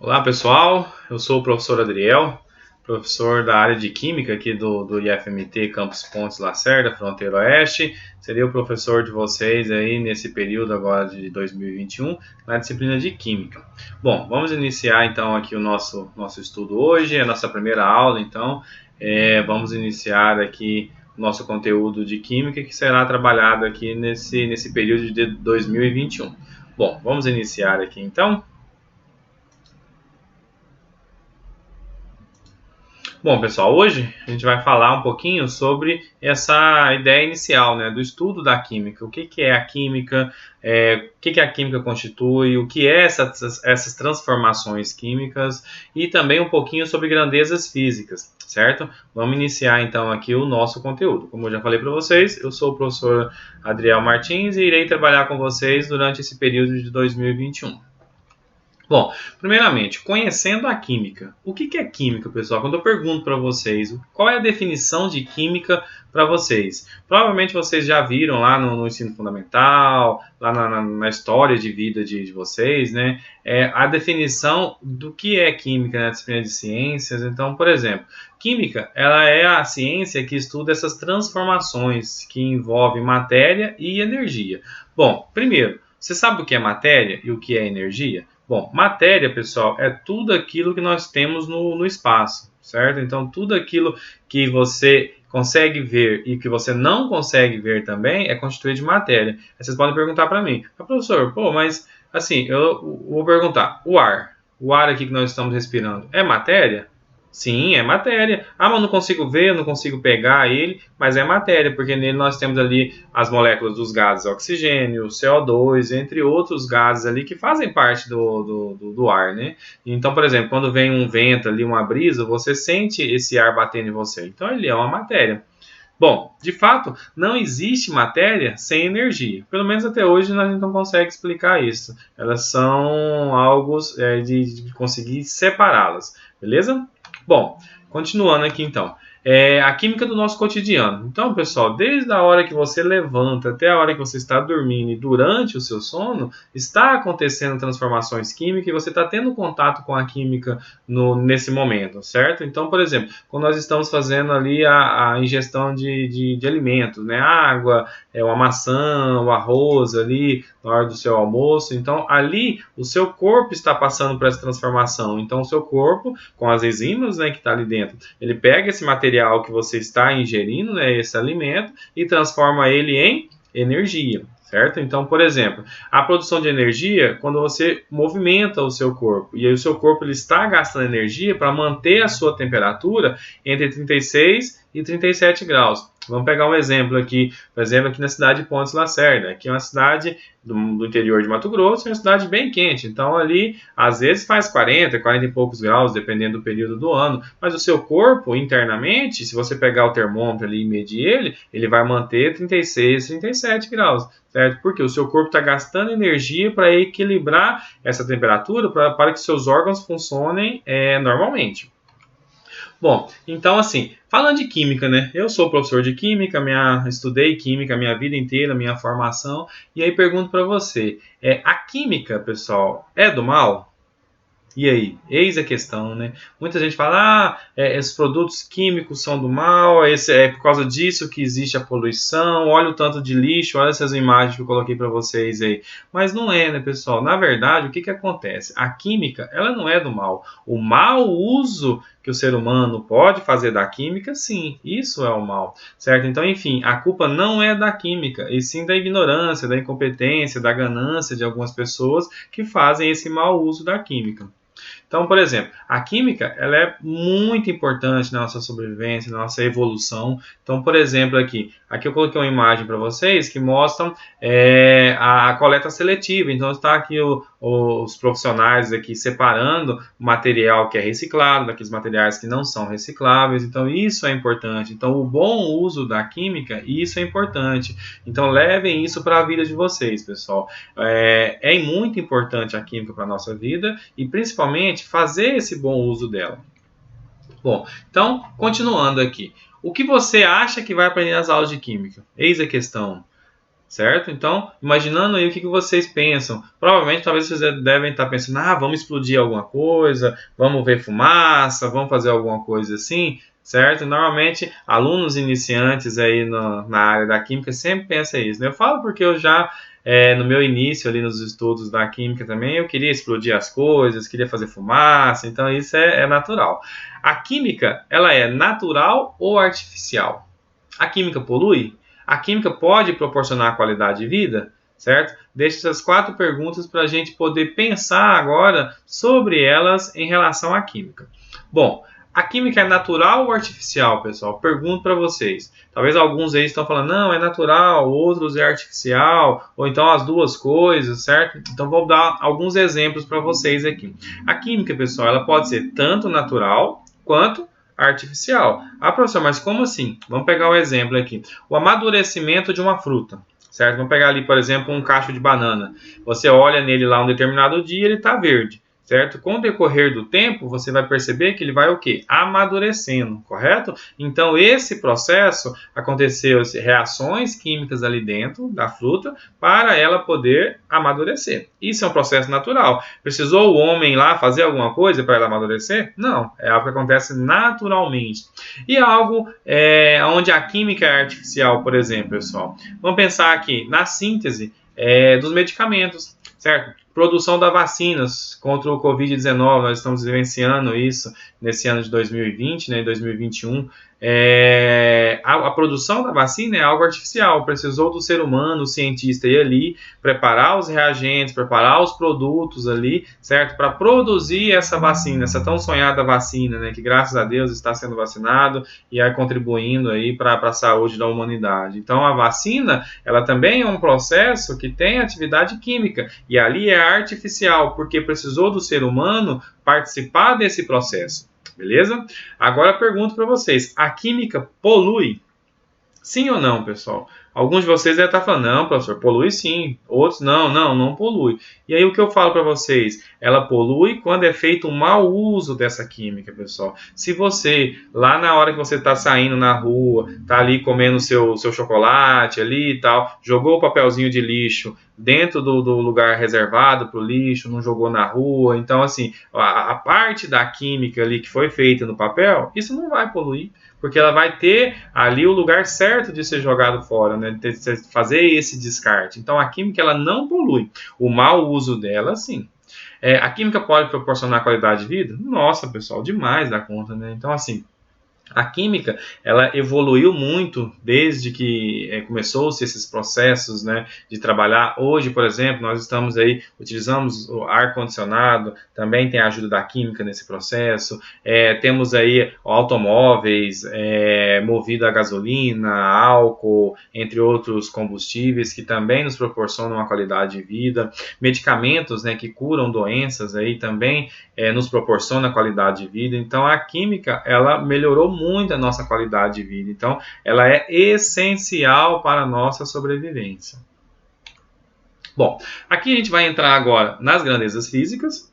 Olá pessoal, eu sou o professor Adriel, professor da área de Química aqui do IFMT Campus Pontes Lacerda, Fronteira Oeste. Seria o professor de vocês aí nesse período agora de 2021, na disciplina de Química. Bom, vamos iniciar então aqui o nosso estudo hoje, a nossa primeira aula então. Vamos iniciar aqui o nosso conteúdo de Química que será trabalhado aqui nesse período de 2021. Bom, vamos iniciar aqui então. Bom, pessoal, hoje a gente vai falar um pouquinho sobre essa ideia inicial, né, do estudo da química. O que é a química, o que a química constitui, o que é essas transformações químicas e também um pouquinho sobre grandezas físicas, certo? Vamos iniciar então aqui o nosso conteúdo. Como eu já falei para vocês, eu sou o professor Adriel Martins e irei trabalhar com vocês durante esse período de 2021. Bom, primeiramente, conhecendo a química. O que é química, pessoal? Quando eu pergunto para vocês qual é a definição de química para vocês, provavelmente vocês já viram lá no ensino fundamental, lá na história de vida de vocês, né? A definição do que é química na disciplina de ciências. Então, por exemplo, química ela é a ciência que estuda essas transformações que envolvem matéria e energia. Bom, primeiro, você sabe o que é matéria e o que é energia? Bom, matéria, pessoal, é tudo aquilo que nós temos no espaço, certo? Então, tudo aquilo que você consegue ver e que você não consegue ver também é constituído de matéria. Aí vocês podem perguntar para mim, professor, mas assim, eu vou perguntar, o ar aqui que nós estamos respirando é matéria? Sim, é matéria. Mas não consigo ver, não consigo pegar ele, mas é matéria, porque nele nós temos ali as moléculas dos gases oxigênio, CO2, entre outros gases ali que fazem parte do ar, né? Então, por exemplo, quando vem um vento ali, uma brisa, você sente esse ar batendo em você. Então, ele é uma matéria. Bom, de fato, não existe matéria sem energia. Pelo menos até hoje a gente não consegue explicar isso. Elas são algo de conseguir separá-las, beleza? Bom, continuando aqui então. A química do nosso cotidiano. Então, pessoal, desde a hora que você levanta até a hora que você está dormindo e durante o seu sono, está acontecendo transformações químicas e você está tendo contato com a química nesse momento, certo? Então, por exemplo, quando nós estamos fazendo ali a ingestão de alimentos, né? Água, uma maçã, o arroz ali na hora do seu almoço. Então, ali o seu corpo está passando por essa transformação. Então, o seu corpo, com as enzimas, né, que está ali dentro, ele pega esse material que você está ingerindo, né, esse alimento, e transforma ele em energia. Certo? Então, por exemplo, a produção de energia, quando você movimenta o seu corpo, e aí o seu corpo ele está gastando energia para manter a sua temperatura entre 36 e 37 graus. Vamos pegar um exemplo aqui, por exemplo, aqui na cidade de Pontes Lacerda, que é uma cidade do interior de Mato Grosso, é uma cidade bem quente, então ali às vezes faz 40 e poucos graus, dependendo do período do ano, mas o seu corpo internamente, se você pegar o termômetro ali e medir ele vai manter 36, 37 graus, certo? Porque o seu corpo está gastando energia para equilibrar essa temperatura para que seus órgãos funcionem normalmente. Bom, então assim, falando de química, né? Eu sou professor de química, estudei química a minha vida inteira, minha formação, e aí pergunto para você, a química, pessoal, é do mal? E aí? Eis a questão, né? Muita gente fala, esses produtos químicos são do mal, é por causa disso que existe a poluição, olha o tanto de lixo, olha essas imagens que eu coloquei para vocês aí. Mas não é, né, pessoal? Na verdade, o que acontece? A química, ela não é do mal. O mau uso que o ser humano pode fazer da química, sim, isso é o mal, certo? Então, enfim, a culpa não é da química, e sim da ignorância, da incompetência, da ganância de algumas pessoas que fazem esse mau uso da química. Então, por exemplo, a química ela é muito importante na nossa sobrevivência, na nossa evolução. Então, por exemplo, aqui eu coloquei uma imagem para vocês que mostra a coleta seletiva. Então, está aqui os profissionais aqui separando o material que é reciclado daqueles materiais que não são recicláveis. Então, isso é importante. Então, o bom uso da química, isso é importante. Então, levem isso para a vida de vocês, pessoal. É muito importante a química para a nossa vida e, principalmente, fazer esse bom uso dela. Bom, então, continuando aqui. O que você acha que vai aprender nas aulas de química? Eis a questão. certo? Então, imaginando aí o que vocês pensam. Provavelmente, talvez vocês devem estar pensando, vamos explodir alguma coisa, vamos ver fumaça, vamos fazer alguma coisa assim, certo? Normalmente, alunos iniciantes aí na área da química sempre pensam isso, né? Eu falo porque eu já, no meu início ali nos estudos da química também, eu queria explodir as coisas, queria fazer fumaça, então isso é natural. A química, ela é natural ou artificial? A química polui? A química pode proporcionar qualidade de vida? Certo? Deixo essas 4 perguntas para a gente poder pensar agora sobre elas em relação à química. Bom, a química é natural ou artificial, pessoal? Pergunto para vocês. Talvez alguns aí estão falando, não, é natural, outros é artificial, ou então as duas coisas, certo? Então vou dar alguns exemplos para vocês aqui. A química, pessoal, ela pode ser tanto natural quanto artificial. Professor, mas como assim? Vamos pegar um exemplo aqui. O amadurecimento de uma fruta, certo? Vamos pegar ali, por exemplo, um cacho de banana. Você olha nele lá um determinado dia, ele está verde, certo? Com o decorrer do tempo, você vai perceber que ele vai o quê? Amadurecendo, correto? Então, esse processo aconteceu reações químicas ali dentro da fruta para ela poder amadurecer. Isso é um processo natural. Precisou o homem lá fazer alguma coisa para ela amadurecer? Não, é algo que acontece naturalmente. E algo onde a química é artificial, por exemplo, pessoal. Vamos pensar aqui na síntese dos medicamentos, certo? Produção das vacinas contra o Covid-19, nós estamos vivenciando isso nesse ano de 2020, né, 2021. A produção da vacina é algo artificial, precisou do ser humano, o cientista ir ali, preparar os reagentes, preparar os produtos ali, certo? Para produzir essa vacina, essa tão sonhada vacina, né, que graças a Deus está sendo vacinado e aí contribuindo aí para a saúde da humanidade. Então a vacina, ela também é um processo que tem atividade química e ali é artificial, porque precisou do ser humano participar desse processo. Beleza? Agora eu pergunto para vocês, a química polui? Sim ou não, pessoal? Alguns de vocês devem estar falando, não, professor, polui sim. Outros, não polui. E aí o que eu falo para vocês? Ela polui quando é feito um mau uso dessa química, pessoal. Se você, lá na hora que você está saindo na rua, está ali comendo seu chocolate ali e tal, jogou o papelzinho de lixo dentro do lugar reservado para o lixo, não jogou na rua. Então, assim, a parte da química ali que foi feita no papel, isso não vai poluir, porque ela vai ter ali o lugar certo de ser jogado fora, né? De fazer esse descarte. Então, a química ela não polui. O mau uso dela, sim. A química pode proporcionar qualidade de vida? Nossa, pessoal, demais da conta, né? Então, assim, a química, ela evoluiu muito desde que começou-se esses processos, né, de trabalhar. Hoje, por exemplo, nós estamos aí, utilizamos o ar-condicionado, também tem a ajuda da química nesse processo. Temos aí automóveis movidos a gasolina, álcool, entre outros combustíveis, que também nos proporcionam uma qualidade de vida. Medicamentos, né, que curam doenças aí também nos proporciona qualidade de vida. Então, a química, ela melhorou muito a nossa qualidade de vida. Então, ela é essencial para a nossa sobrevivência. Bom, aqui a gente vai entrar agora nas grandezas físicas.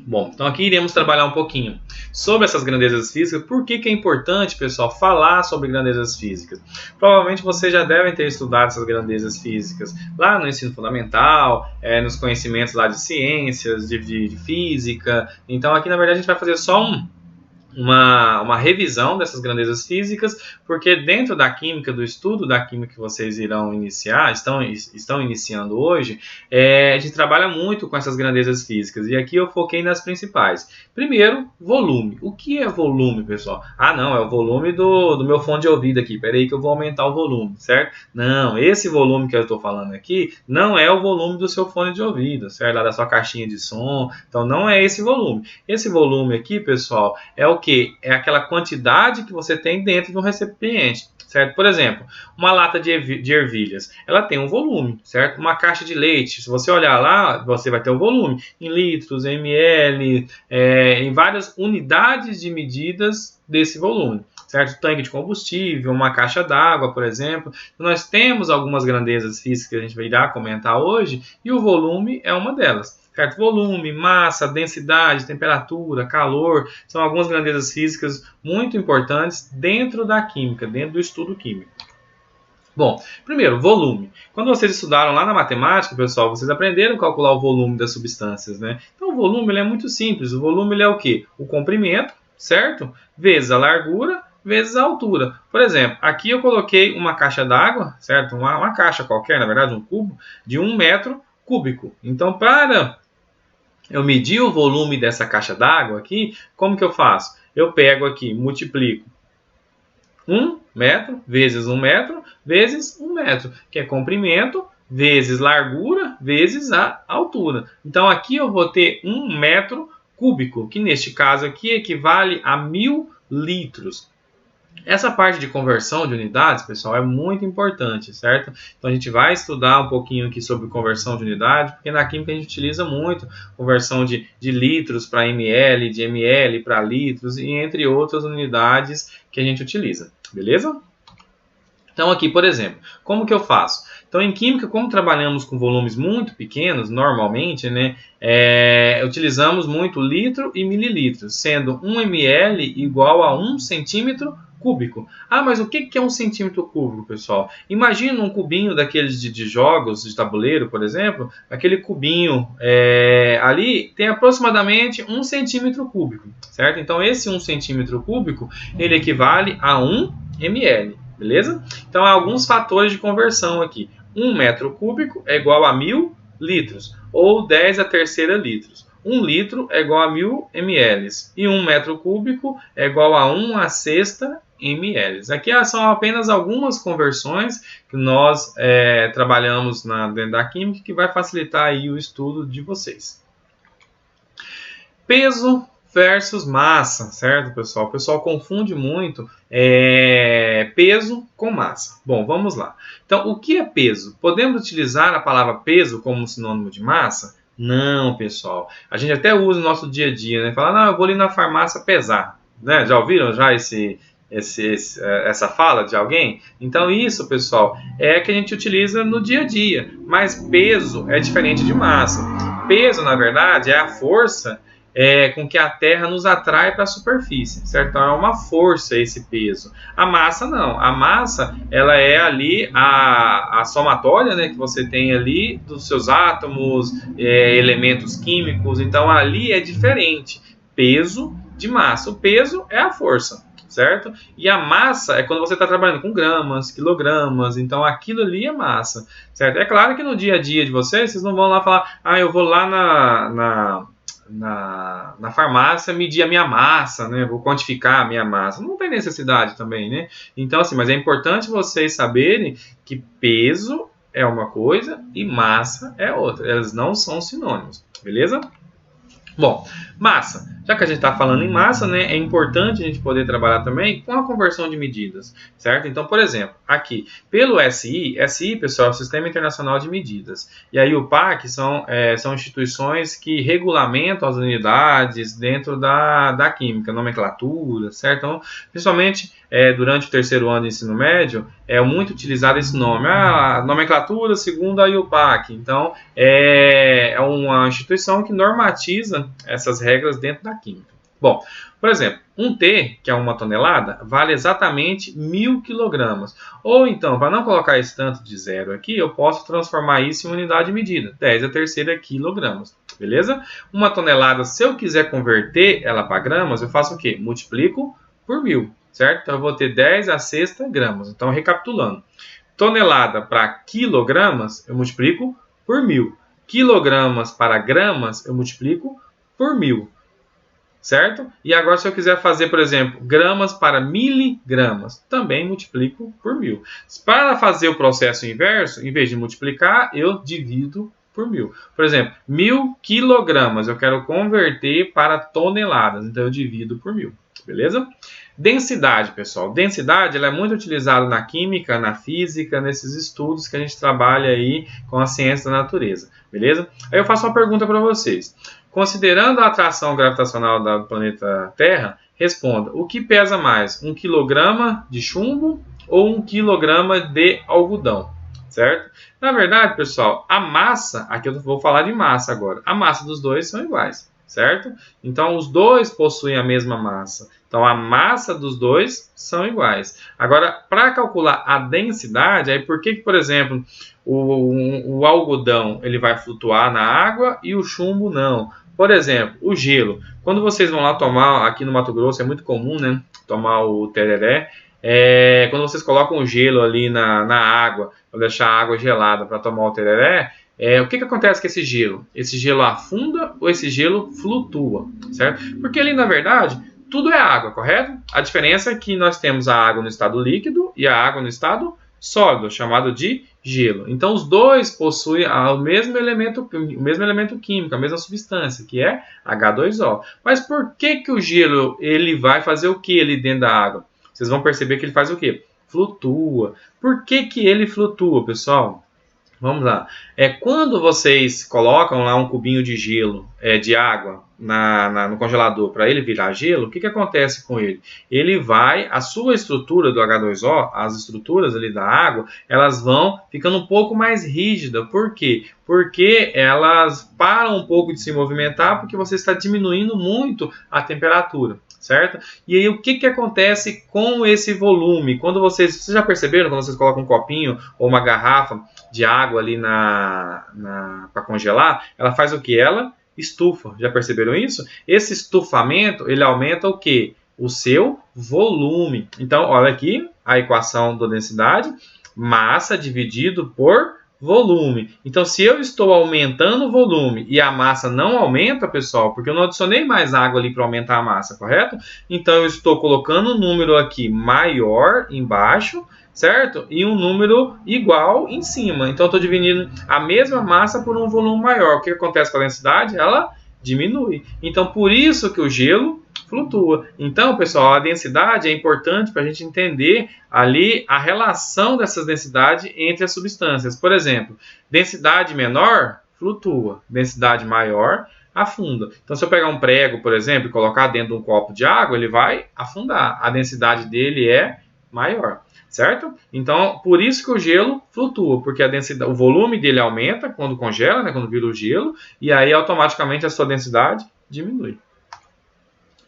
Bom, então aqui iremos trabalhar um pouquinho sobre essas grandezas físicas. Por que é importante, pessoal, falar sobre grandezas físicas? Provavelmente vocês já devem ter estudado essas grandezas físicas lá no ensino fundamental, nos conhecimentos lá de ciências, de física. Então aqui, na verdade, a gente vai fazer só uma revisão dessas grandezas físicas, porque dentro da química, do estudo da química que vocês irão iniciar, estão iniciando hoje, a gente trabalha muito com essas grandezas físicas, e aqui eu foquei nas principais. Primeiro, volume. O que é volume, pessoal? Não, é o volume do meu fone de ouvido aqui, peraí que eu vou aumentar o volume, certo? Não, esse volume que eu estou falando aqui não é o volume do seu fone de ouvido, certo? Lá da sua caixinha de som, então não é esse volume. Esse volume aqui, pessoal, é o que? É aquela quantidade que você tem dentro de um recipiente, certo? Por exemplo, uma lata de ervilhas, ela tem um volume, certo? Uma caixa de leite, se você olhar lá, você vai ter um volume em litros, em ml, em várias unidades de medidas desse volume, certo? Tanque de combustível, uma caixa d'água, por exemplo. Então, nós temos algumas grandezas físicas que a gente irá comentar hoje, e o volume é uma delas. Certo? Volume, massa, densidade, temperatura, calor, são algumas grandezas físicas muito importantes dentro da química, dentro do estudo químico. Bom, primeiro, volume. Quando vocês estudaram lá na matemática, pessoal, vocês aprenderam a calcular o volume das substâncias, né? Então, o volume ele é muito simples. O volume ele é o quê? O comprimento, certo? Vezes a largura, vezes a altura. Por exemplo, aqui eu coloquei uma caixa d'água, certo? Uma caixa qualquer, na verdade, um cubo, de 1 metro cúbico. Então, para eu medir o volume dessa caixa d'água aqui, como que eu faço? Eu pego aqui, multiplico 1 metro vezes 1 metro vezes 1 metro, que é comprimento vezes largura vezes a altura. Então aqui eu vou ter 1 metro cúbico, que neste caso aqui equivale a 1000 litros. Essa parte de conversão de unidades, pessoal, é muito importante, certo? Então a gente vai estudar um pouquinho aqui sobre conversão de unidade, porque na química a gente utiliza muito conversão de litros para ml, de ml para litros, e entre outras unidades que a gente utiliza, beleza? Então aqui, por exemplo, como que eu faço? Então em química, como trabalhamos com volumes muito pequenos, normalmente, né, utilizamos muito litro e mililitros, sendo 1 ml igual a 1 centímetro cúbico. Ah, mas o que é 1 centímetro cúbico, pessoal? Imagina um cubinho daqueles de jogos, de tabuleiro, por exemplo, aquele cubinho ali tem aproximadamente 1 centímetro cúbico, certo? Então esse 1 centímetro cúbico, ele equivale a 1 ml. Beleza? Então, há alguns fatores de conversão aqui. 1 metro cúbico é igual a 1000 litros, ou 10 a terceira litros. 1 litro é igual a 1000 ml. E 1 metro cúbico é igual a 1 a sexta ml. Aqui são apenas algumas conversões que nós trabalhamos dentro da química, que vai facilitar aí o estudo de vocês. Peso versus massa, certo, pessoal? O pessoal confunde muito peso com massa. Bom, vamos lá. Então, o que é peso? Podemos utilizar a palavra peso como sinônimo de massa? Não, pessoal. A gente até usa no nosso dia a dia, né? Fala, não, eu vou ali na farmácia pesar. Né? Já ouviram essa fala de alguém? Então, isso, pessoal, é que a gente utiliza no dia a dia. Mas peso é diferente de massa. Peso, na verdade, é a força com que a Terra nos atrai para a superfície, certo? Então é uma força esse peso. A massa não. A massa, ela é ali a somatória, né, que você tem ali dos seus átomos, elementos químicos. Então ali é diferente. Peso de massa. O peso é a força, certo? E a massa é quando você está trabalhando com gramas, quilogramas, então aquilo ali é massa, certo? É claro que no dia a dia de vocês não vão lá falar, eu vou lá na farmácia medir a minha massa, né? Vou quantificar a minha massa. Não tem necessidade também, né? Então, assim, mas é importante vocês saberem que peso é uma coisa e massa é outra. Elas não são sinônimos, beleza? Bom, massa. Já que a gente está falando em massa, né, é importante a gente poder trabalhar também com a conversão de medidas, certo? Então, por exemplo, aqui, pelo SI, pessoal, é o Sistema Internacional de Medidas, e aí o PAC são instituições que regulamentam as unidades dentro da química, nomenclatura, certo? Então, principalmente durante o terceiro ano de ensino médio, é muito utilizado esse nome, a nomenclatura segundo a IUPAC. Então, é uma instituição que normatiza essas regras dentro da química. Bom, por exemplo, um T, que é 1 tonelada, vale exatamente 1000 quilogramas. Ou então, para não colocar esse tanto de zero aqui, eu posso transformar isso em unidade de medida, 10 a terceira quilogramas, beleza? 1 tonelada, se eu quiser converter ela para gramas, eu faço o quê? Multiplico por 1000, certo? Então, eu vou ter 10 a sexta gramas. Então, recapitulando, tonelada para quilogramas, eu multiplico por 1000. Quilogramas para gramas, eu multiplico por 1000. Certo? E agora, se eu quiser fazer, por exemplo, gramas para miligramas, também multiplico por 1000. Para fazer o processo inverso, em vez de multiplicar, eu divido por 1000. Por exemplo, 1000 quilogramas, eu quero converter para toneladas, então eu divido por 1000. Beleza? Densidade, pessoal. Densidade ela é muito utilizada na química, na física, nesses estudos que a gente trabalha aí com a ciência da natureza. Beleza? Aí eu faço uma pergunta para vocês. Considerando a atração gravitacional do planeta Terra, responda, o que pesa mais, 1 quilograma de chumbo ou 1 quilograma de algodão? Certo? Na verdade, pessoal, a massa, aqui eu vou falar de massa agora, a massa dos dois são iguais, certo? Então, os dois possuem a mesma massa. Então, a massa dos dois são iguais. Agora, para calcular a densidade, aí por que, por exemplo, o algodão ele vai flutuar na água e o chumbo não? Por exemplo, o gelo. Quando vocês vão lá tomar, aqui no Mato Grosso é muito comum, né? Tomar o tereré. Quando vocês colocam o gelo ali na água, para deixar a água gelada para tomar o tereré, o que acontece com esse gelo? Esse gelo afunda ou esse gelo flutua, certo? Porque ali, na verdade, tudo é água, correto? A diferença é que nós temos a água no estado líquido e a água no estado sólido, chamado de gelo. Então, os dois possuem o mesmo elemento químico, a mesma substância, que é H2O. Mas por que o gelo ele vai fazer o que ali dentro da água? Vocês vão perceber que ele faz o quê? Flutua. Por que ele flutua, pessoal? Vamos lá. Quando vocês colocam lá um cubinho de gelo, de água, no congelador para ele virar gelo, o que acontece com ele? Ele vai, a sua estrutura do H2O, as estruturas ali da água, elas vão ficando um pouco mais rígidas. Por quê? Porque elas param um pouco de se movimentar porque você está diminuindo muito a temperatura. Certo? E aí o que acontece com esse volume? Quando vocês já perceberam, quando vocês colocam um copinho ou uma garrafa de água ali para congelar, ela faz o que? Ela estufa. Já perceberam isso? Esse estufamento, ele aumenta o que? O seu volume. Então, olha aqui a equação da densidade, massa dividido por volume. Então, se eu estou aumentando o volume e a massa não aumenta, pessoal, porque eu não adicionei mais água ali para aumentar a massa, correto? Então, eu estou colocando um número aqui maior embaixo, certo? E um número igual em cima. Então, eu estou dividindo a mesma massa por um volume maior. O que acontece com a densidade? Ela diminui. Então, por isso que o gelo flutua. Então, pessoal, a densidade é importante para a gente entender ali a relação dessas densidades entre as substâncias. Por exemplo, densidade menor flutua, densidade maior afunda. Então, se eu pegar um prego, por exemplo, e colocar dentro de um copo de água, ele vai afundar. A densidade dele é maior, certo? Então, por isso que o gelo flutua, porque a densidade, o volume dele aumenta quando congela, né, quando vira o gelo, e aí automaticamente a sua densidade diminui.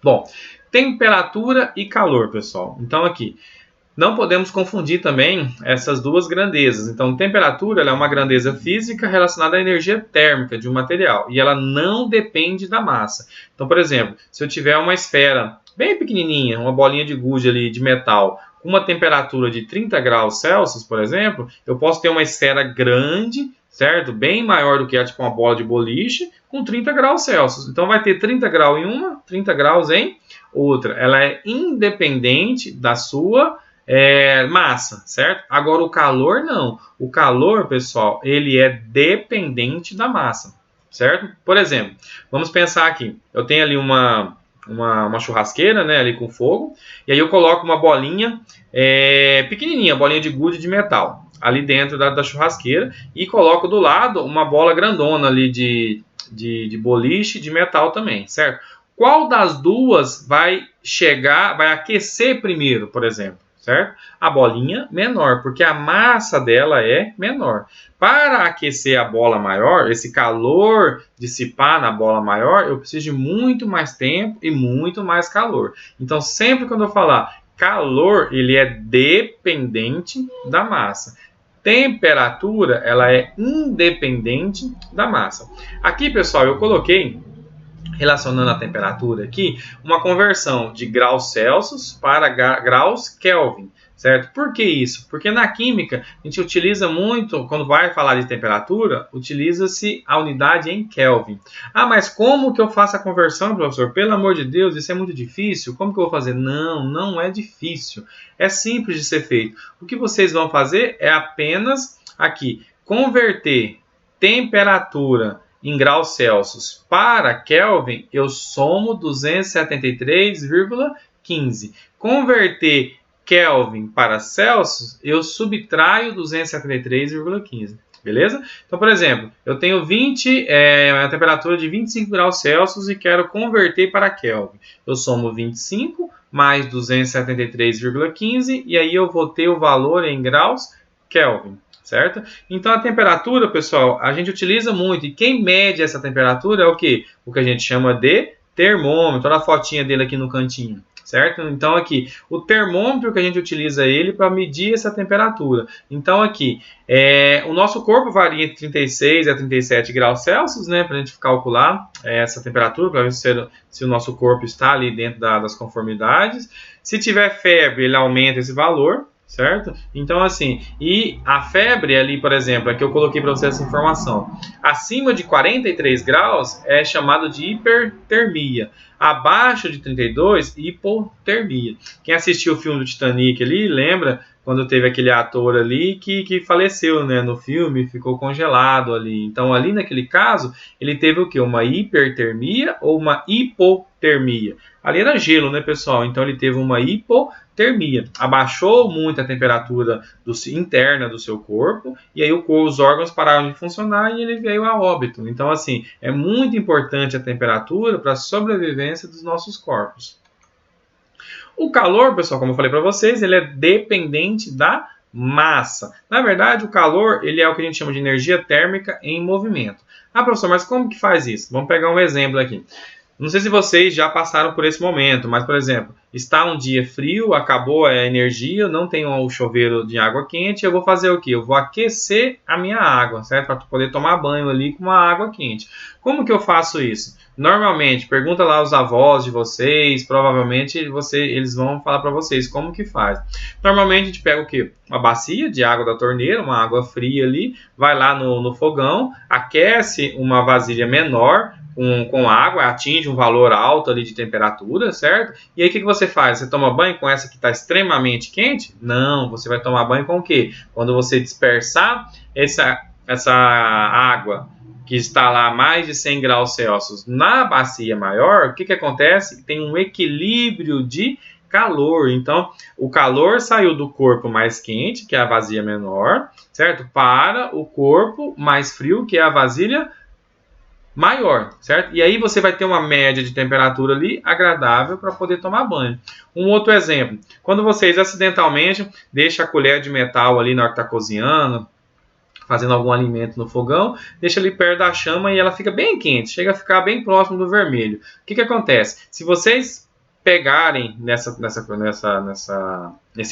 Bom, temperatura e calor, pessoal. Então aqui, não podemos confundir também essas duas grandezas. Então, temperatura ela é uma grandeza física relacionada à energia térmica de um material e ela não depende da massa. Então, por exemplo, se eu tiver uma esfera bem pequenininha, uma bolinha de gude ali de metal, com uma temperatura de 30 graus Celsius, por exemplo, eu posso ter uma esfera grande, certo? Bem maior do que tipo uma bola de boliche, com 30 graus Celsius. Então, vai ter 30 graus em uma, 30 graus em outra. Ela é independente da sua massa, certo? Agora, o calor não. O calor, pessoal, ele é dependente da massa, certo? Por exemplo, vamos pensar aqui. Eu tenho ali uma churrasqueira, né, ali com fogo, e aí eu coloco uma bolinha pequenininha, bolinha de gude de metal, ali dentro da churrasqueira, e coloco do lado uma bola grandona ali de boliche de metal também, certo? Qual das duas vai aquecer primeiro, por exemplo, certo? A bolinha menor, porque a massa dela é menor. Para aquecer a bola maior, esse calor dissipar na bola maior, eu preciso de muito mais tempo e muito mais calor. Então, sempre quando eu falar calor, ele é dependente da massa. Temperatura, ela é independente da massa. Aqui, pessoal, eu coloquei, relacionando a temperatura aqui, uma conversão de graus Celsius para graus Kelvin, certo? Por que isso? Porque na química a gente utiliza muito, quando vai falar de temperatura, utiliza-se a unidade em Kelvin. Ah, mas como que eu faço a conversão, professor? Pelo amor de Deus, isso é muito difícil. Como que eu vou fazer? Não, não é difícil. É simples de ser feito. O que vocês vão fazer é apenas aqui, converter temperatura em graus Celsius para Kelvin, eu somo 273,15. Converter Kelvin para Celsius, eu subtraio 273,15. Beleza? Então, por exemplo, eu tenho a temperatura de 25 graus Celsius e quero converter para Kelvin. Eu somo 25 mais 273,15 e aí eu vou ter o valor em graus Kelvin. Certo? Então, a temperatura, pessoal, a gente utiliza muito. E quem mede essa temperatura é o quê? O que a gente chama de termômetro. Olha a fotinha dele aqui no cantinho. certo? Então aqui, o termômetro que a gente utiliza ele para medir essa temperatura. Então aqui, o nosso corpo varia entre 36 a 37 graus Celsius, né, para a gente calcular essa temperatura, para ver se o nosso corpo está ali dentro das conformidades. Se tiver febre, ele aumenta esse valor, certo? Então, assim, e a febre ali, por exemplo, aqui eu coloquei para vocês essa informação, acima de 43 graus é chamado de hipertermia, abaixo de 32, hipotermia. Quem assistiu o filme do Titanic ali, lembra quando teve aquele ator ali que faleceu, né, no filme, ficou congelado ali. Então, ali naquele caso, ele teve o quê? Uma hipertermia ou uma hipotermia? Ali era gelo, né, pessoal? Então, ele teve uma hipotermia. Abaixou muito a temperatura interna do seu corpo, e aí os órgãos pararam de funcionar e ele veio a óbito. Então, assim, é muito importante a temperatura para a sobrevivência dos nossos corpos. O calor, pessoal, como eu falei para vocês, ele é dependente da massa. Na verdade, o calor ele é o que a gente chama de energia térmica em movimento. Ah, professor, mas como que faz isso? Vamos pegar um exemplo aqui. Não sei se vocês já passaram por esse momento, mas, por exemplo, está um dia frio, acabou a energia, não tenho o chuveiro de água quente, eu vou fazer o quê? Eu vou aquecer a minha água, certo? Para poder tomar banho ali com uma água quente. Como que eu faço isso? Normalmente, pergunta lá aos avós de vocês, provavelmente eles vão falar para vocês como que faz. Normalmente a gente pega o quê? Uma bacia de água da torneira, uma água fria ali, vai lá no fogão, aquece uma vasilha menor, com água, atinge um valor alto ali de temperatura, certo? E aí o que você faz? Você toma banho com essa que está extremamente quente? Não, você vai tomar banho com o quê? Quando você dispersar essa água que está lá a mais de 100 graus Celsius na bacia maior, o que acontece? Tem um equilíbrio de calor. Então, o calor saiu do corpo mais quente, que é a vasilha menor, certo? Para o corpo mais frio, que é a vasilha maior, certo? E aí você vai ter uma média de temperatura ali agradável para poder tomar banho. Um outro exemplo, quando vocês acidentalmente deixam a colher de metal ali na hora que está cozinhando, fazendo algum alimento no fogão, deixa ali perto da chama e ela fica bem quente, chega a ficar bem próximo do vermelho. O que acontece? Se vocês pegarem nesse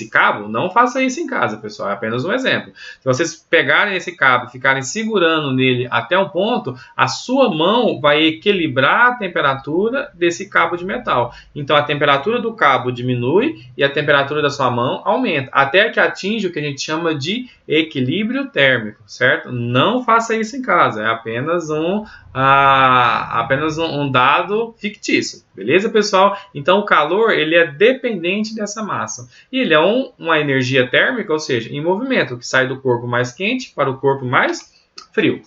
cabo, não faça isso em casa, pessoal, é apenas um exemplo. Se vocês pegarem esse cabo e ficarem segurando nele até um ponto, a sua mão vai equilibrar a temperatura desse cabo de metal. Então a temperatura do cabo diminui e a temperatura da sua mão aumenta, até que atinja o que a gente chama de equilíbrio térmico, certo? Não faça isso em casa, é apenas um dado fictício, beleza, pessoal? Então o calor ele é dependente dessa massa e ele é uma energia térmica, ou seja, em movimento, que sai do corpo mais quente para o corpo mais frio.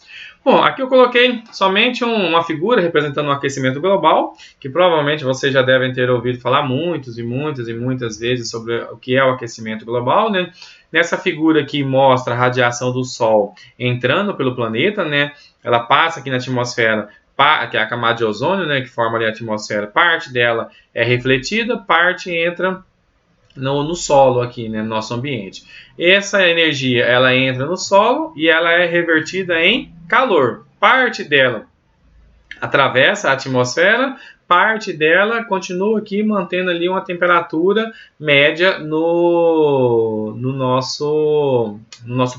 Bom, aqui eu coloquei somente uma figura representando o aquecimento global, que provavelmente vocês já devem ter ouvido falar muitas vezes sobre o que é o aquecimento global, né? Nessa figura aqui mostra a radiação do Sol entrando pelo planeta, né? Ela passa aqui na atmosfera, que é a camada de ozônio, né? Que forma ali a atmosfera. Parte dela é refletida, parte entra no solo aqui, né? No nosso ambiente. Essa energia, ela entra no solo e ela é revertida em calor. Parte dela atravessa a atmosfera, parte dela continua aqui mantendo ali uma temperatura média no nosso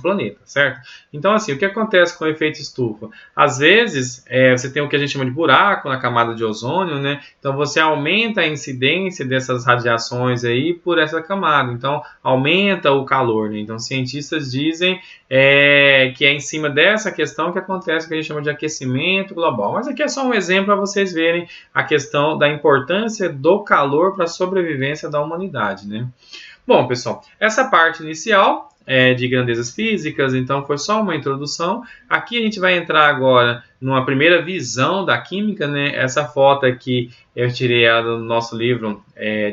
planeta, certo? Então, assim, o que acontece com o efeito estufa? Às vezes, você tem o que a gente chama de buraco na camada de ozônio, né? Então, você aumenta a incidência dessas radiações aí por essa camada. Então, aumenta o calor, né? Então, cientistas dizem que é em cima dessa questão que acontece o que a gente chama de aquecimento global. Mas aqui é só um exemplo para vocês verem a questão da importância do calor para a sobrevivência da humanidade, né? Bom, pessoal, essa parte inicial de grandezas físicas, então foi só uma introdução. Aqui a gente vai entrar agora numa primeira visão da química, né? Essa foto aqui eu tirei ela do nosso livro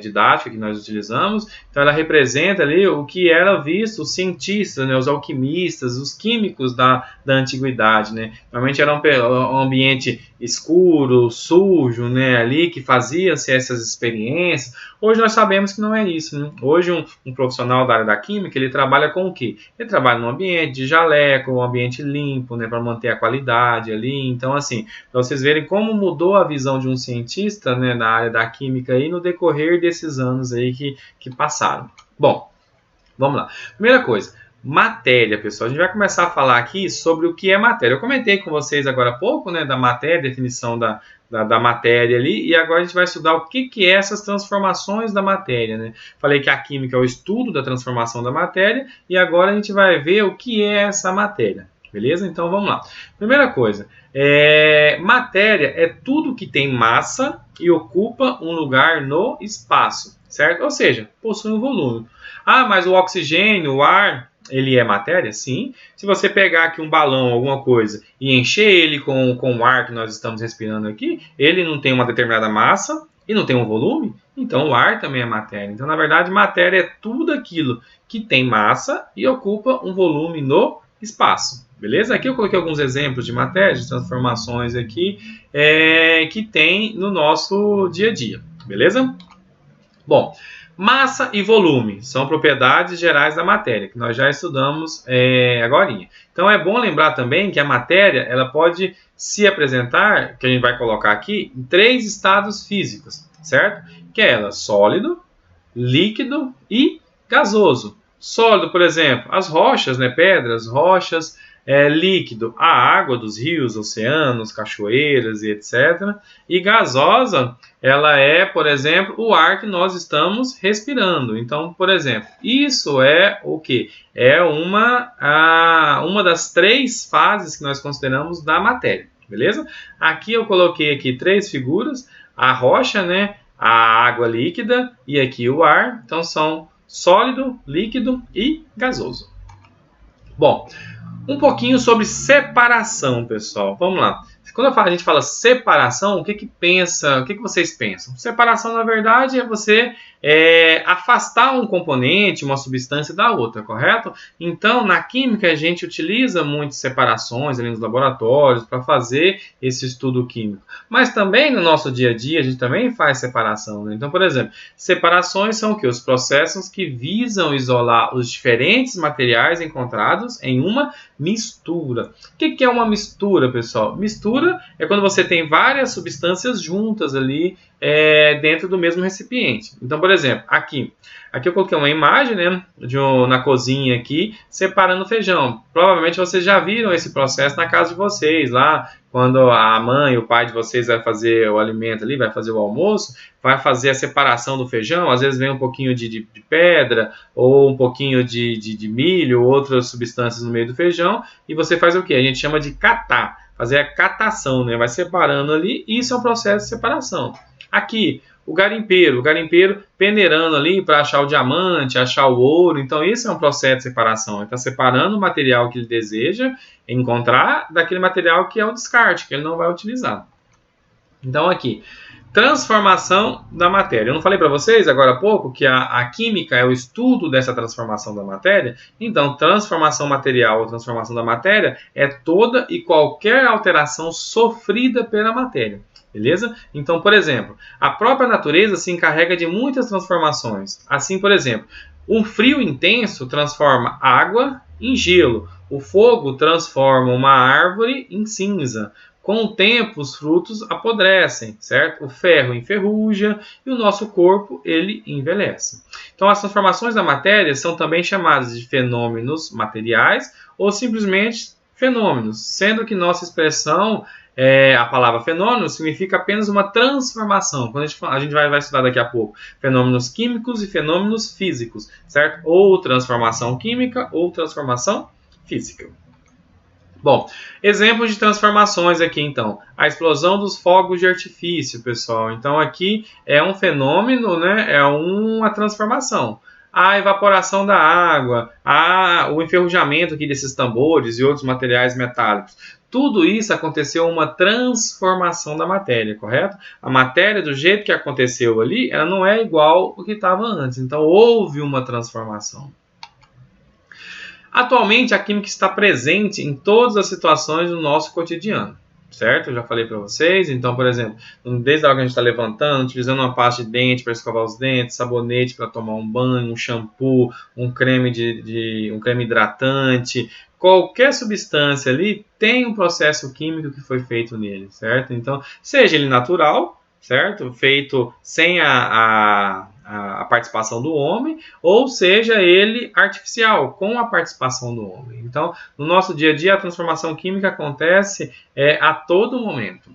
didático que nós utilizamos. Então ela representa ali o que era visto os cientistas, né? Os alquimistas, os químicos da antiguidade, né? Normalmente era um ambiente escuro, sujo, né? Ali que faziam-se essas experiências. Hoje nós sabemos que não é isso, né? Hoje um profissional da área da química, ele trabalha com o quê? Ele trabalha num ambiente de jaleco, um ambiente limpo, né? Para manter a qualidade ali. ali. Então, assim, para vocês verem como mudou a visão de um cientista, né, na área da química aí, no decorrer desses anos aí que passaram. Bom, vamos lá. Primeira coisa, matéria, pessoal. A gente vai começar a falar aqui sobre o que é matéria. Eu comentei com vocês agora há pouco, né, da matéria, definição da matéria ali, e agora a gente vai estudar o que é essas transformações da matéria, né? Falei que a química é o estudo da transformação da matéria, e agora a gente vai ver o que é essa matéria, beleza? Então vamos lá. Primeira coisa, matéria é tudo que tem massa e ocupa um lugar no espaço, certo? Ou seja, possui um volume. Ah, mas o oxigênio, o ar, ele é matéria? Sim. Se você pegar aqui um balão, alguma coisa, e encher ele com o ar que nós estamos respirando aqui, ele não tem uma determinada massa e não tem um volume, então o ar também é matéria. Então, na verdade, matéria é tudo aquilo que tem massa e ocupa um volume no espaço. Beleza? Aqui eu coloquei alguns exemplos de matéria, de transformações aqui, que tem no nosso dia a dia. Beleza? Bom, massa e volume são propriedades gerais da matéria, que nós já estudamos agorinha. Então é bom lembrar também que a matéria ela pode se apresentar, que a gente vai colocar aqui, em 3 estados físicos, certo? Que é ela sólido, líquido e gasoso. Sólido, por exemplo, as rochas, né, pedras, rochas, líquido, a água dos rios, oceanos, cachoeiras e etc. E gasosa, ela é, por exemplo, o ar que nós estamos respirando. Então, por exemplo, isso é o que? É uma das 3 fases que nós consideramos da matéria, beleza? Aqui eu coloquei aqui 3 figuras, a rocha, né, a água líquida e aqui o ar. Então, são sólido, líquido e gasoso. Bom, um pouquinho sobre separação, pessoal. Vamos lá. Quando a gente fala separação, o que vocês pensam? Separação, na verdade, é você afastar um componente, uma substância da outra, correto? Então, na química, a gente utiliza muitas separações ali nos laboratórios para fazer esse estudo químico. Mas também no nosso dia a dia, a gente também faz separação, né? Então, por exemplo, separações são o quê? Os processos que visam isolar os diferentes materiais encontrados em uma mistura. O que é uma mistura, pessoal? Mistura é quando você tem várias substâncias juntas ali dentro do mesmo recipiente. Então, por exemplo, aqui eu coloquei uma imagem, né, na cozinha aqui, separando feijão. Provavelmente vocês já viram esse processo na casa de vocês, lá quando a mãe, o pai de vocês vai fazer o alimento ali, vai fazer o almoço, vai fazer a separação do feijão, às vezes vem um pouquinho de pedra, ou um pouquinho de milho, ou outras substâncias no meio do feijão, e você faz o que? A gente chama de catar, fazer a catação, né? Vai separando ali, e isso é um processo de separação. Aqui, o garimpeiro peneirando ali para achar o diamante, achar o ouro. Então, isso é um processo de separação. Ele está separando o material que ele deseja encontrar daquele material que é o descarte, que ele não vai utilizar. Então, aqui, transformação da matéria. Eu não falei para vocês agora há pouco que a química é o estudo dessa transformação da matéria? Então, transformação material ou transformação da matéria é toda e qualquer alteração sofrida pela matéria. Beleza? Então, por exemplo, a própria natureza se encarrega de muitas transformações. Assim, por exemplo, um frio intenso transforma água em gelo. O fogo transforma uma árvore em cinza. Com o tempo, os frutos apodrecem, certo? O ferro enferruja e o nosso corpo, ele envelhece. Então, as transformações da matéria são também chamadas de fenômenos materiais ou simplesmente fenômenos, sendo que nossa expressão a palavra fenômeno significa apenas uma transformação. Quando a gente vai estudar daqui a pouco fenômenos químicos e fenômenos físicos, certo? Ou transformação química ou transformação física. Bom, exemplos de transformações aqui então. A explosão dos fogos de artifício, pessoal. Então aqui é um fenômeno, né? É uma transformação. A evaporação da água, o enferrujamento aqui desses tambores e outros materiais metálicos. Tudo isso aconteceu uma transformação da matéria, correto? A matéria, do jeito que aconteceu ali, ela não é igual ao que estava antes. Então, houve uma transformação. Atualmente, a química está presente em todas as situações do nosso cotidiano, certo? Eu já falei para vocês. Então, por exemplo, desde a hora que a gente está levantando, utilizando uma pasta de dente para escovar os dentes, sabonete para tomar um banho, um shampoo, um creme hidratante, qualquer substância ali tem um processo químico que foi feito nele, certo? Então, seja ele natural, certo? Feito sem a participação do homem, ou seja ele artificial, com a participação do homem. Então, no nosso dia a dia, a transformação química acontece a todo momento.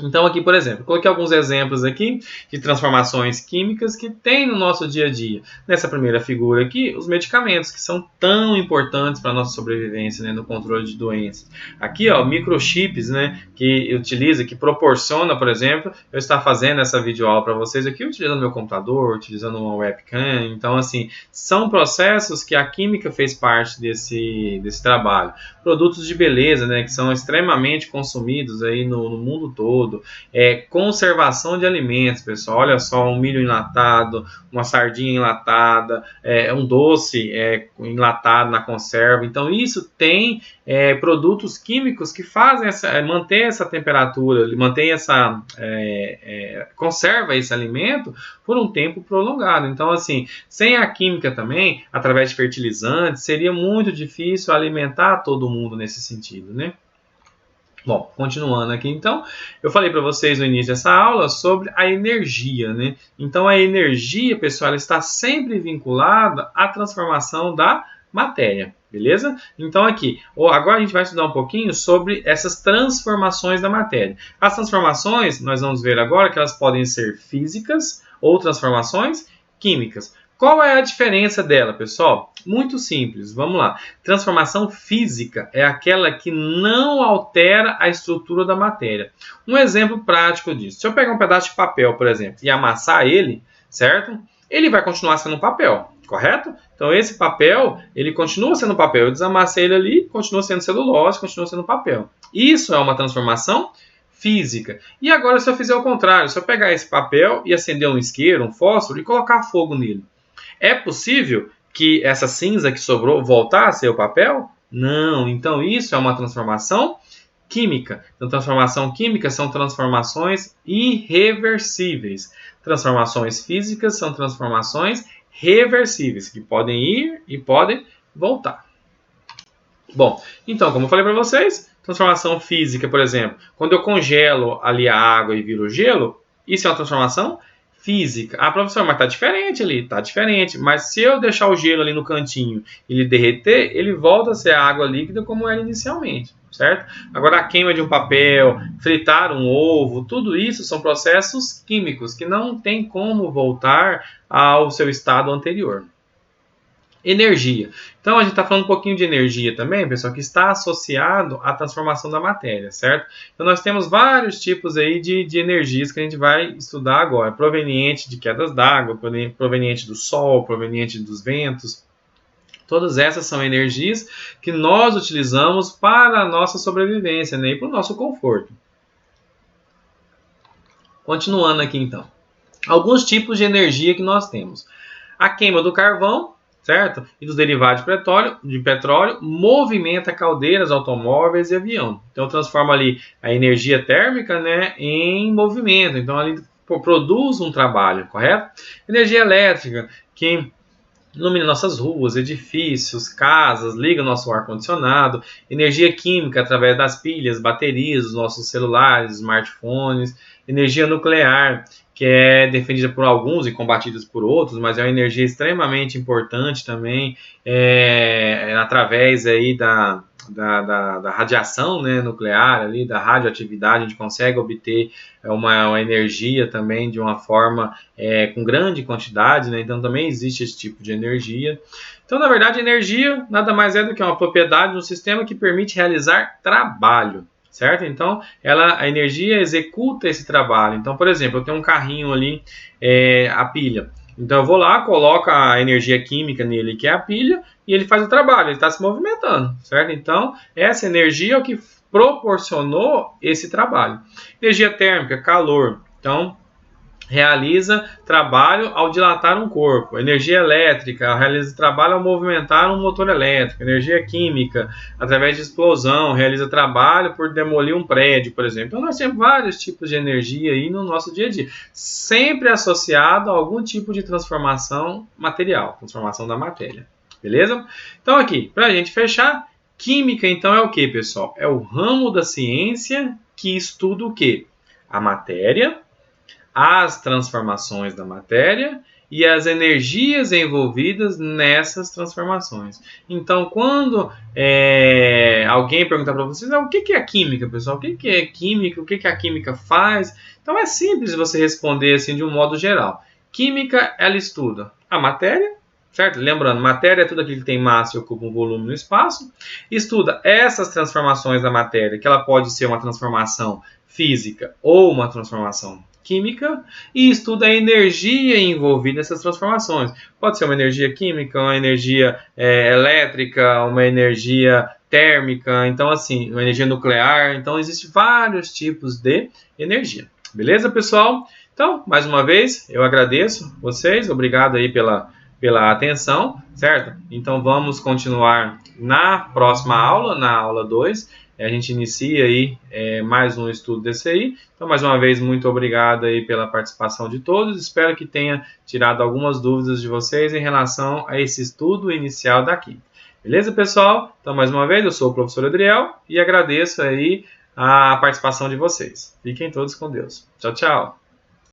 Então aqui, por exemplo, coloquei alguns exemplos aqui de transformações químicas que tem no nosso dia a dia. Nessa primeira figura aqui, os medicamentos, que são tão importantes para a nossa sobrevivência, né, no controle de doenças. Aqui, ó, microchips, né, que utiliza, que proporciona, por exemplo, eu estar fazendo essa videoaula para vocês aqui, utilizando meu computador, utilizando uma webcam. Então, assim, são processos que a química fez parte desse trabalho. Produtos de beleza, né, que são extremamente consumidos aí no mundo todo. Conservação de alimentos, pessoal. Olha só, um milho enlatado, uma sardinha enlatada, um doce enlatado na conserva. Então, isso tem produtos químicos que fazem manter essa temperatura, conserva esse alimento por um tempo prolongado. Então, assim, sem a química também, através de fertilizantes, seria muito difícil alimentar todo mundo nesse sentido, né? Bom, continuando aqui, então, eu falei para vocês no início dessa aula sobre a energia, né? Então, a energia, pessoal, ela está sempre vinculada à transformação da matéria, beleza? Então, aqui, agora a gente vai estudar um pouquinho sobre essas transformações da matéria. As transformações, nós vamos ver agora que elas podem ser físicas ou transformações químicas. Qual é a diferença dela, pessoal? Muito simples, vamos lá. Transformação física é aquela que não altera a estrutura da matéria. Um exemplo prático disso. Se eu pegar um pedaço de papel, por exemplo, e amassar ele, certo? Ele vai continuar sendo papel, correto? Então esse papel, ele continua sendo papel. Eu desamassei ele ali, continua sendo celulose, continua sendo papel. Isso é uma transformação física. E agora se eu fizer o contrário, se eu pegar esse papel e acender um isqueiro, um fósforo e colocar fogo nele, é possível que essa cinza que sobrou voltar a ser o papel? Não. Então isso é uma transformação química. Então transformação química são transformações irreversíveis. Transformações físicas são transformações reversíveis, que podem ir e podem voltar. Bom, então, como eu falei para vocês, transformação física, por exemplo, quando eu congelo ali a água e viro gelo, isso é uma transformação física. Ah, professor, mas tá diferente ali, tá diferente. Mas se eu deixar o gelo ali no cantinho e ele derreter, ele volta a ser água líquida como era inicialmente, certo? Agora a queima de um papel, fritar um ovo, tudo isso são processos químicos que não tem como voltar ao seu estado anterior. Energia. Então, a gente está falando um pouquinho de energia também, pessoal, que está associado à transformação da matéria, certo? Então, nós temos vários tipos aí de energias que a gente vai estudar agora. Proveniente de quedas d'água, proveniente do sol, proveniente dos ventos. Todas essas são energias que nós utilizamos para a nossa sobrevivência, né? E para o nosso conforto. Continuando aqui, então. Alguns tipos de energia que nós temos. A queima do carvão, certo? E dos derivados de petróleo, movimenta caldeiras, automóveis e avião. Então transforma ali a energia térmica, né, em movimento. Então ali produz um trabalho, correto? Energia elétrica, que ilumina nossas ruas, edifícios, casas, liga nosso ar-condicionado. Energia química através das pilhas, baterias dos nossos celulares, smartphones. Energia nuclear, que é defendida por alguns e combatida por outros, mas é uma energia extremamente importante também, através aí da radiação, né, nuclear, ali, da radioatividade, a gente consegue obter uma energia também de uma forma com grande quantidade, né? Então também existe esse tipo de energia. Então, na verdade, energia nada mais é do que uma propriedade de um sistema que permite realizar trabalho. Certo? Então, a energia executa esse trabalho. Então, por exemplo, eu tenho um carrinho ali, a pilha. Então, eu vou lá, coloco a energia química nele, que é a pilha, e ele faz o trabalho, ele está se movimentando, certo? Então, essa energia é o que proporcionou esse trabalho. Energia térmica, calor. Então, realiza trabalho ao dilatar um corpo. Energia elétrica, realiza trabalho ao movimentar um motor elétrico. Energia química, através de explosão, realiza trabalho por demolir um prédio, por exemplo. Então nós temos vários tipos de energia aí no nosso dia a dia, sempre associado a algum tipo de transformação material, transformação da matéria. Beleza? Então aqui, para a gente fechar, Química, então, é o que, pessoal? É o ramo da ciência que estuda o quê? A matéria, as transformações da matéria e as energias envolvidas nessas transformações. Então, quando alguém perguntar para vocês, o que é química, pessoal? O que é química? O que a química faz? Então, é simples você responder assim de um modo geral. Química, ela estuda a matéria, certo? Lembrando, matéria é tudo aquilo que tem massa e ocupa um volume no espaço. Estuda essas transformações da matéria, que ela pode ser uma transformação física ou uma transformação química, e estuda a energia envolvida nessas transformações. Pode ser uma energia química, uma energia elétrica, uma energia térmica, então assim, uma energia nuclear. Então existem vários tipos de energia. Beleza, pessoal? Então, mais uma vez, eu agradeço vocês, obrigado aí pela atenção, certo? Então vamos continuar na próxima aula, na aula 2. A gente inicia aí mais um estudo desse aí. Então, mais uma vez, muito obrigado aí pela participação de todos. Espero que tenha tirado algumas dúvidas de vocês em relação a esse estudo inicial da química. Beleza, pessoal? Então, mais uma vez, eu sou o professor Adriel e agradeço aí a participação de vocês. Fiquem todos com Deus. Tchau, tchau.